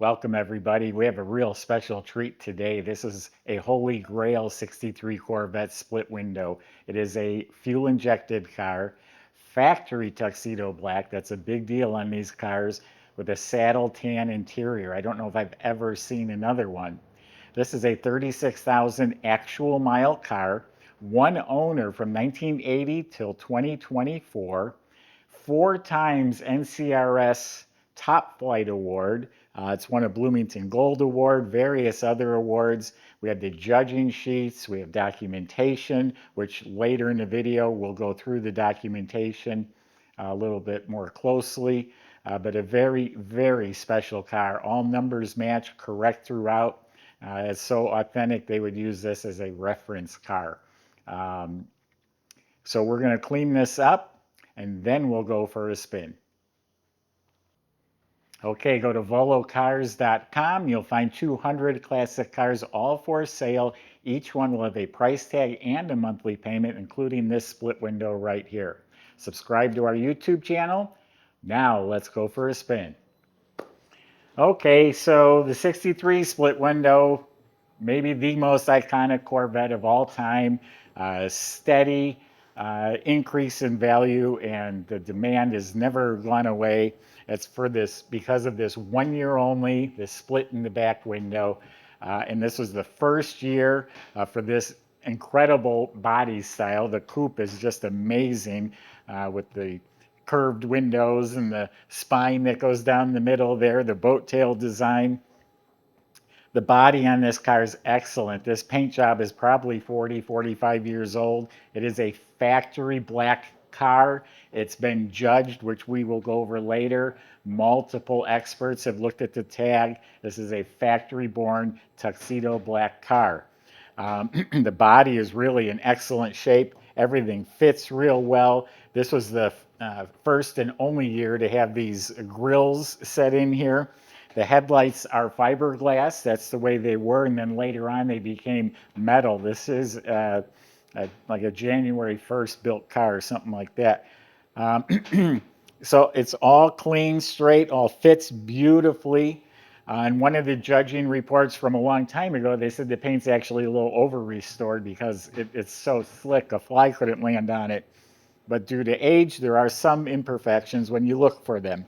Welcome everybody. We have a real special treat today. This is a Holy Grail 63 Corvette split window. It is a fuel injected car, factory Tuxedo Black. That's a big deal on these cars with a saddle tan interior. I don't know if I've ever seen another one. This is a 36,000 actual mile car, one owner from 1980 till 2024, four times NCRS Top Flight Award. It's won a Bloomington Gold Award, various other awards. We have the judging sheets, we have documentation, which later in the video we'll go through the documentation a little bit more closely. But a very, very special car. All numbers match, correct throughout. It's so authentic they would use this as a reference car. Um, so we're going to clean this up and then we'll go for a spin. Okay, go to volocars.com. You'll find 200 classic cars, all for sale. Each one will have a price tag and a monthly payment, including this split window right here. Subscribe to our YouTube channel. Now let's go for a spin. Okay, so the 63 split window, maybe the most iconic Corvette of all time. Steady increase in value, and the demand has never gone away. It's for this, because of this 1 year only, this split in the back window. And this was the first year for this incredible body style. The coupe is just amazing with the curved windows and the spine that goes down the middle there, the boat tail design. The body on this car is excellent. This paint job is probably 40, 45 years old. It is a factory black car. It's been judged, which we will go over later. Multiple experts have looked at the tag. This is a factory-born Tuxedo Black car. The body is really in excellent shape. Everything fits real well. This was the first and only year to have these grills set in here. The headlights are fiberglass. That's the way they were, and then later on they became metal. This is like a January 1st built car or something like that. So it's all clean, straight, all fits beautifully. In one of the judging reports from a long time ago, they said the paint's actually a little over-restored because it's so slick, a fly couldn't land on it. But due to age, there are some imperfections when you look for them.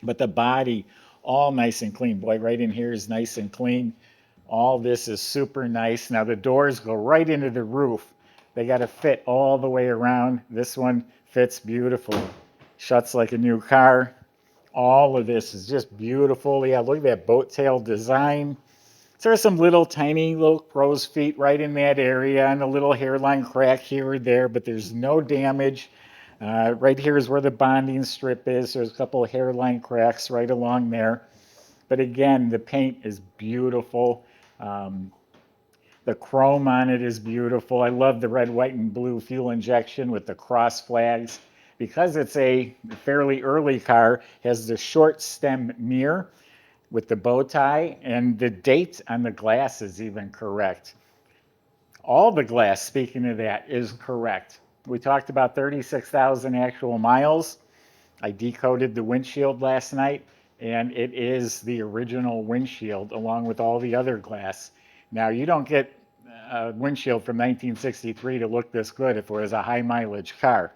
But the body, all nice and clean. Boy, right in here is nice and clean. All this is super nice. Now the doors go right into the roof. They got to fit all the way around. This one fits beautifully. Shuts like a new car. All of this is just beautiful. Yeah, look at that boat tail design. So there's some little tiny little crow's feet right in that area and a little hairline crack here or there, but there's no damage. Right here is where the bonding strip is. There's a couple of hairline cracks right along there. But again, the paint is beautiful. The chrome on it is beautiful. I love the red, white, and blue fuel injection with the cross flags. Because it's a fairly early car, has the short stem mirror with the bow tie, and the date on the glass is even correct. All the glass, speaking of that, is correct. We talked about 36,000 actual miles. I decoded the windshield last night, and it is the original windshield along with all the other glass. Now, you don't get a windshield from 1963 to look this good if it was a high mileage car.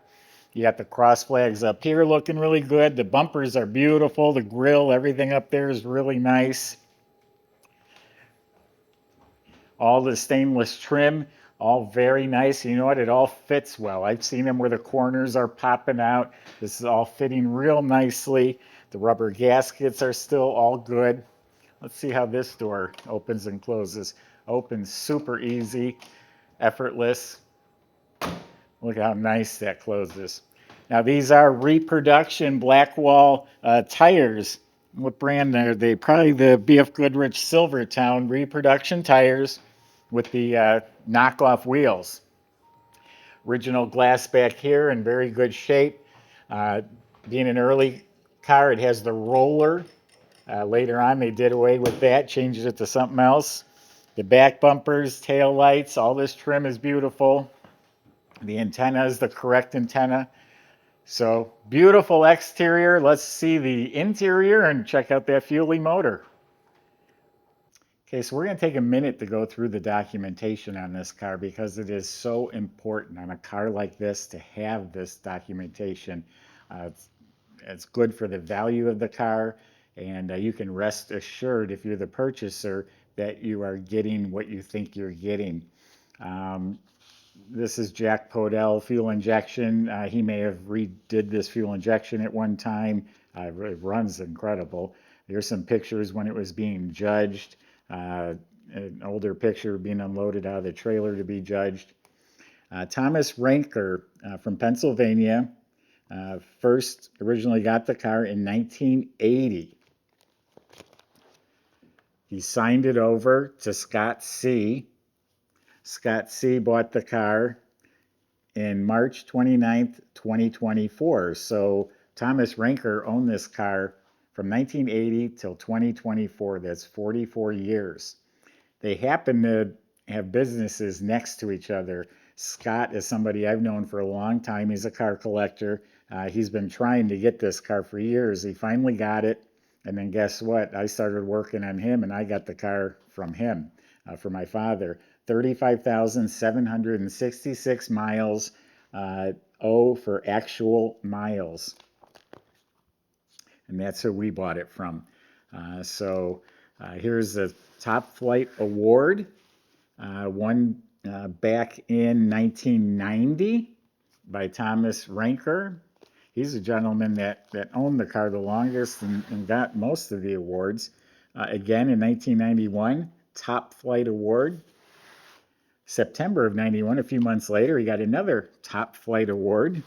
You got the cross flags up here looking really good. The bumpers are beautiful. The grill, everything up there is really nice. All the stainless trim, all very nice. You know what? It all fits well. I've seen them where the corners are popping out. This is all fitting real nicely. The rubber gaskets are still all good. Let's see how this door opens and closes. Opens super easy, effortless. Look how nice that closes. Now these are reproduction Blackwall tires. What brand are they? Probably the BF Goodrich Silvertown reproduction tires with the knockoff wheels. Original glass back here in very good shape. Being an early car, it has the roller. Later on, they did away with that, changed it to something else. The back bumpers, tail lights, all this trim is beautiful. The antenna is the correct antenna. So beautiful exterior. Let's see the interior and check out that Fuelie motor. Okay, so we're going to take a minute to go through the documentation on this car because it is so important on a car like this to have this documentation. It's good for the value of the car, and you can rest assured if you're the purchaser that you are getting what you think you're getting. Um, this is Jack Podell fuel injection. He may have redid this fuel injection at one time. It runs incredible. Here's some pictures when it was being judged. An older picture being unloaded out of the trailer to be judged. Thomas Ranker from Pennsylvania first originally got the car in 1980. He signed it over to Scott C. Scott C. bought the car in March 29th, 2024. So Thomas Ranker owned this car from 1980 till 2024. That's 44 years. They happen to have businesses next to each other. Scott is somebody I've known for a long time. He's a car collector. He's been trying to get this car for years. He finally got it. And then guess what? I started working on him and I got the car from him, for my father. 35,766 miles. O for actual miles. And that's who we bought it from. Here's the Top Flight Award, won back in 1990 by Thomas Ranker. He's a gentleman that owned the car the longest and got most of the awards. Again, in 1991, Top Flight Award. September of 91, a few months later, he got another Top Flight Award.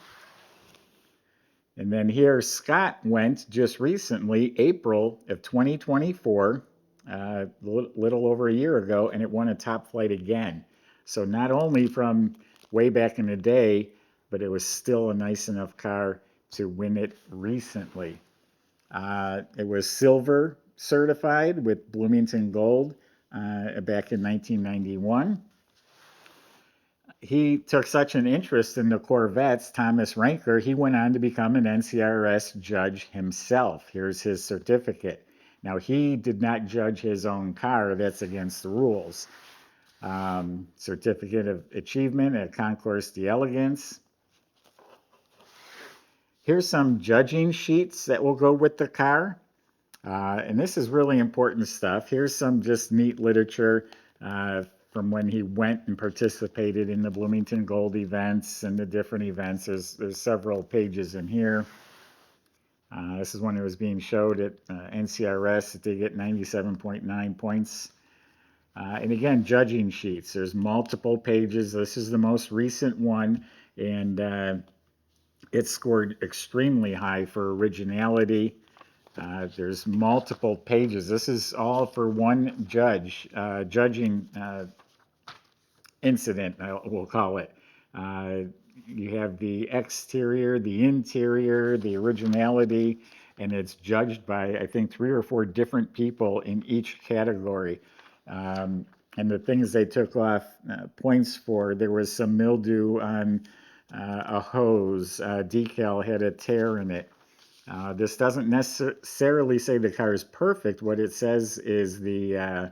And then here, Scott went just recently, April of 2024, a little over a year ago, and it won a Top Flight again. So not only from way back in the day, but it was still a nice enough car to win it recently. It was silver certified with Bloomington Gold back in 1991. He took such an interest in the Corvettes, Thomas Ranker, he went on to become an NCRS judge himself. Here's his certificate. Now, he did not judge his own car. That's against the rules. Certificate of Achievement at Concours d'Elegance. Here's some judging sheets that will go with the car. And this is really important stuff. Here's some just neat literature from when he went and participated in the Bloomington Gold events and the different events. There's several pages in here. This is when it was being showed at NCRS that they get 97.9 points. And again, judging sheets. There's multiple pages. This is the most recent one, and it scored extremely high for originality. There's multiple pages. This is all for one judge, judging incident, we'll call it. You have the exterior, the interior, the originality, and it's judged by, I think, 3 or 4 different people in each category. And the things they took off points for, there was some mildew on a hose, decal had a tear in it. This doesn't necessarily say the car is perfect. What it says is the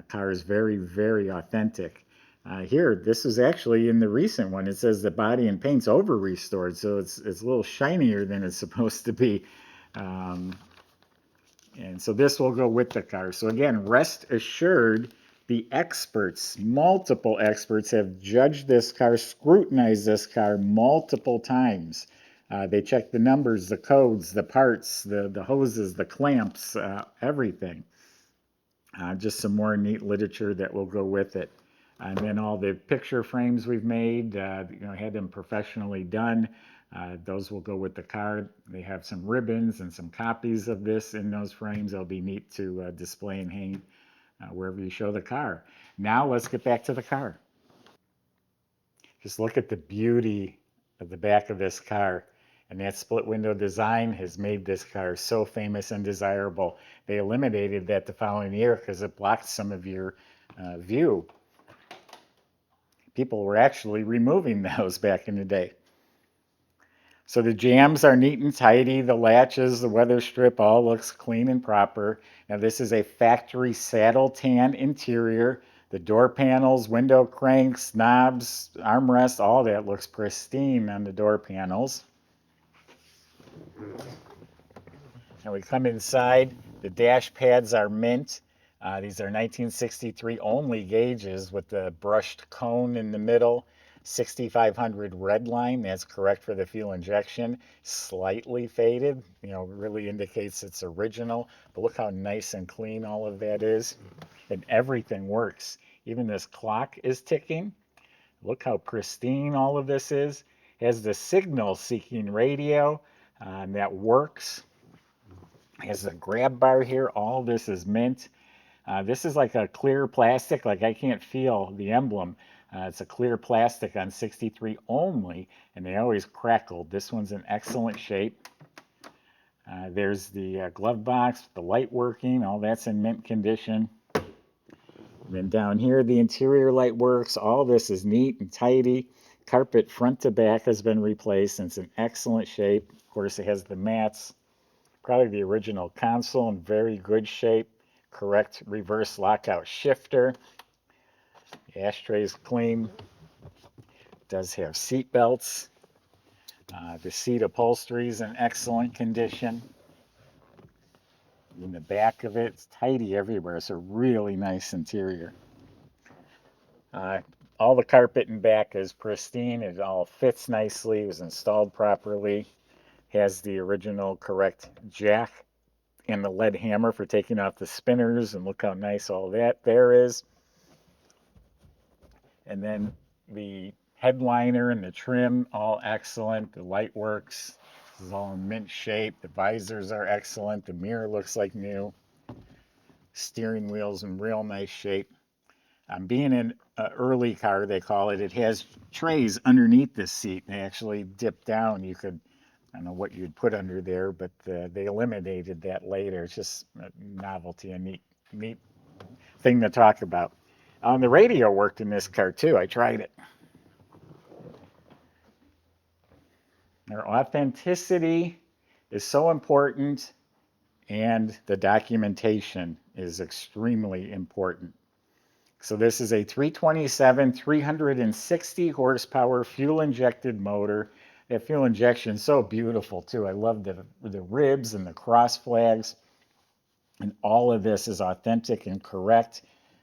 car is very, very authentic. Here, this is actually in the recent one. It says the body and paint's over restored, so it's a little shinier than it's supposed to be. And so this will go with the car. So again, rest assured, the experts, multiple experts, have judged this car, scrutinized this car multiple times. They check the numbers, the codes, the parts, the hoses, the clamps, everything. Just some more neat literature that will go with it. And then all the picture frames we've made, had them professionally done. Those will go with the car. They have some ribbons and some copies of this in those frames. They'll be neat to display and hang wherever you show the car. Now let's get back to the car. Just look at the beauty of the back of this car. And that split window design has made this car so famous and desirable. They eliminated that the following year because it blocked some of your view. People were actually removing those back in the day. So the jambs are neat and tidy. The latches, the weather strip, all looks clean and proper. Now this is a factory saddle tan interior. The door panels, window cranks, knobs, armrests, all that looks pristine on the door panels. And we come inside. The dash pads are mint. These are 1963 only gauges with the brushed cone in the middle. 6500 red line, that's correct for the fuel injection. Slightly faded, really indicates it's original. But look how nice and clean all of that is. And everything works. Even this clock is ticking. Look how pristine all of this is. It has the signal seeking radio that works. It has a grab bar here. All this is mint. This is like a clear plastic, like I can't feel the emblem. It's a clear plastic on 63 only, and they always crackled. This one's in excellent shape. There's the glove box, the light working, all that's in mint condition. And then down here, the interior light works. All this is neat and tidy. Carpet front to back has been replaced, and it's in excellent shape. Of course, it has the mats. Probably the original console in very good shape. Correct reverse lockout shifter. The ashtray is clean. It does have seat belts. The seat upholstery is in excellent condition. In the back of it, it's tidy everywhere. It's a really nice interior. All the carpet in back is pristine. It all fits nicely. It was installed properly. Has the original correct jack and the lead hammer for taking off the spinners, and look how nice all that there is. And then the headliner and the trim, all excellent. The light works. This is all in mint shape. The visors are excellent. The mirror looks like new. Steering wheel's in real nice shape. Being an early car, they call it, it has trays underneath this seat. They actually dip down. You could, I don't know what you'd put under there, but they eliminated that later. It's just a novelty, a neat thing to talk about. The radio worked in this car too. I tried it. Their authenticity is so important, and the documentation is extremely important. So this is a 327, 360 horsepower fuel injected motor. That fuel injection is so beautiful too. I love the ribs and the cross flags. And all of this is authentic and correct.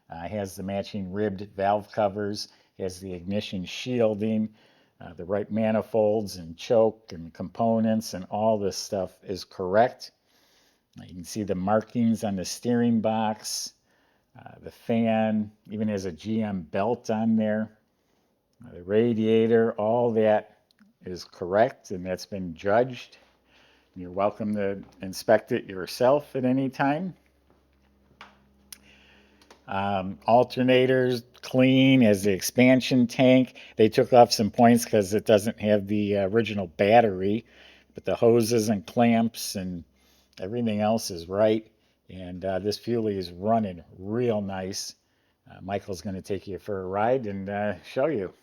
It has the matching ribbed valve covers. It has the ignition shielding, the right manifolds and choke and components, and all this stuff is correct. You can see the markings on the steering box. The fan even has a GM belt on there. The radiator, all that is correct, and that's been judged. You're welcome to inspect it yourself at any time. Alternators clean as the expansion tank. They took off some points because it doesn't have the original battery, but the hoses and clamps and everything else is right. And this Fuelie is running real nice. Michael's going to take you for a ride and show you.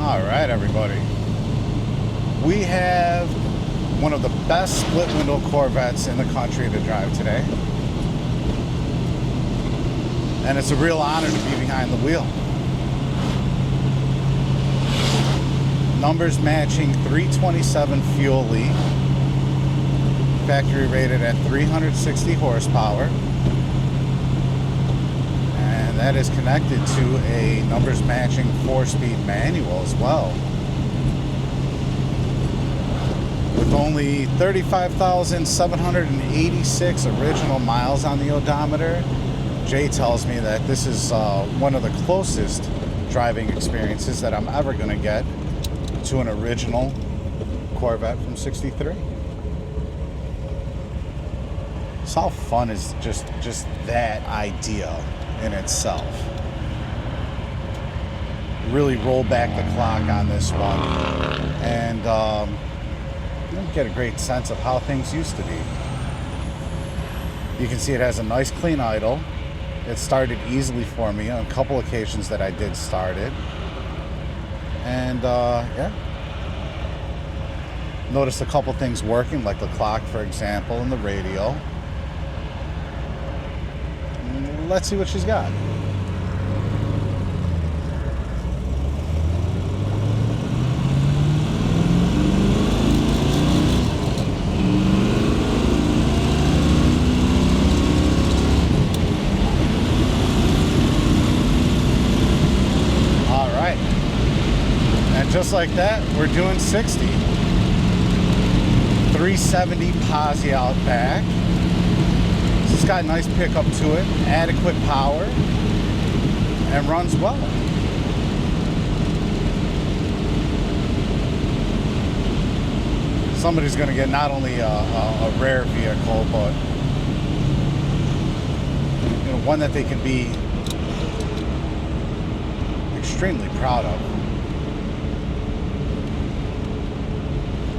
All right, everybody. We have one of the best split window Corvettes in the country to drive today. And it's a real honor to be behind the wheel. Numbers matching 327 Fuelie, factory rated at 360 horsepower. And that is connected to a numbers matching 4-speed manual as well. With only 35,786 original miles on the odometer, Jay tells me that this is one of the closest driving experiences that I'm ever going to get to an original Corvette from '63. So how fun is just that idea in itself. Really roll back the clock on this one and get a great sense of how things used to be. You can see it has a nice clean idle. It started easily for me on a couple occasions that I did start it. And yeah, noticed a couple things working, like the clock, for example, and the radio. Let's see what she's got. Just like that, we're doing 60. 370 posi out back. It's got a nice pickup to it, adequate power, and runs well. Somebody's going to get not only a rare vehicle, but one that they can be extremely proud of.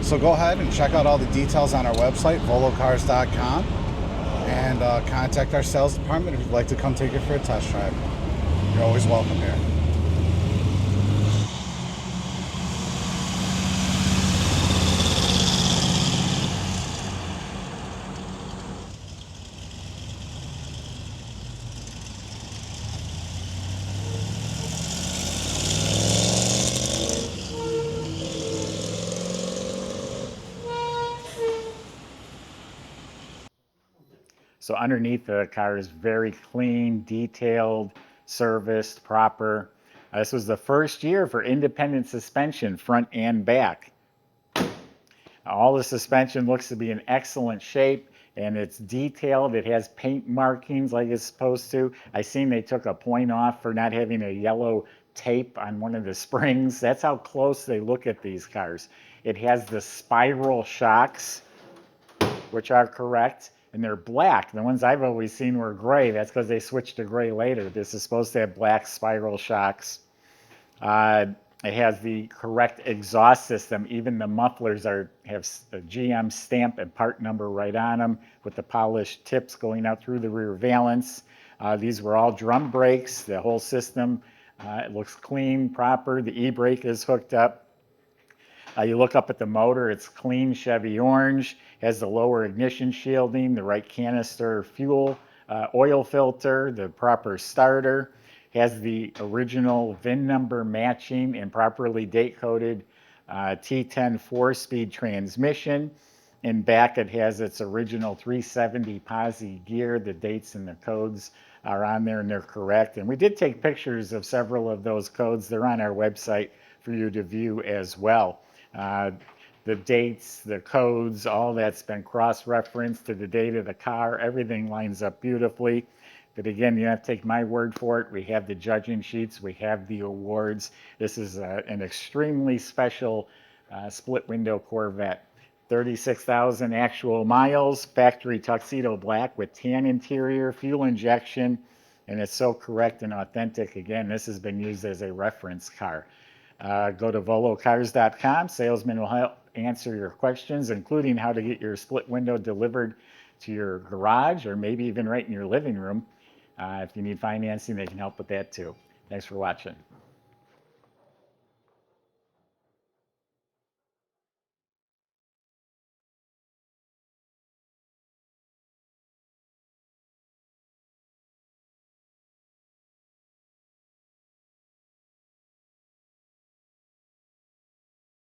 So go ahead and check out all the details on our website, volocars.com, and contact our sales department if you'd like to come take it for a test drive. You're always welcome here. So underneath the car is very clean, detailed, serviced, proper. This was the first year for independent suspension, front and back. All the suspension looks to be in excellent shape, and it's detailed. It has paint markings like it's supposed to. I seen they took a point off for not having a yellow tape on one of the springs. That's how close they look at these cars. It has the spiral shocks, which are correct. And they're black. The ones I've always seen were gray. That's because they switched to gray later. This is supposed to have black spiral shocks. It has the correct exhaust system. Even the mufflers have a GM stamp and part number right on them with the polished tips going out through the rear valance. These were all drum brakes. The whole system, it looks clean, proper. The e-brake is hooked up. You look up at the motor, it's clean Chevy orange, has the lower ignition shielding, the right canister fuel, oil filter, the proper starter, has the original VIN number matching and properly date-coded T10 4-speed transmission. In back, it has its original 370 posi gear. The dates and the codes are on there, and they're correct. And we did take pictures of several of those codes. They're on our website for you to view as well. The dates, the codes, all that's been cross-referenced to the date of the car. Everything lines up beautifully. But again, you have to take my word for it. We have the judging sheets. We have the awards. This is an extremely special split window Corvette. 36,000 actual miles, factory Tuxedo Black with tan interior, fuel injection, and it's so correct and authentic. Again, this has been used as a reference car. Go to volocars.com. Salesmen will help answer your questions, including how to get your split window delivered to your garage or maybe even right in your living room. If you need financing, they can help with that too. Thanks for watching.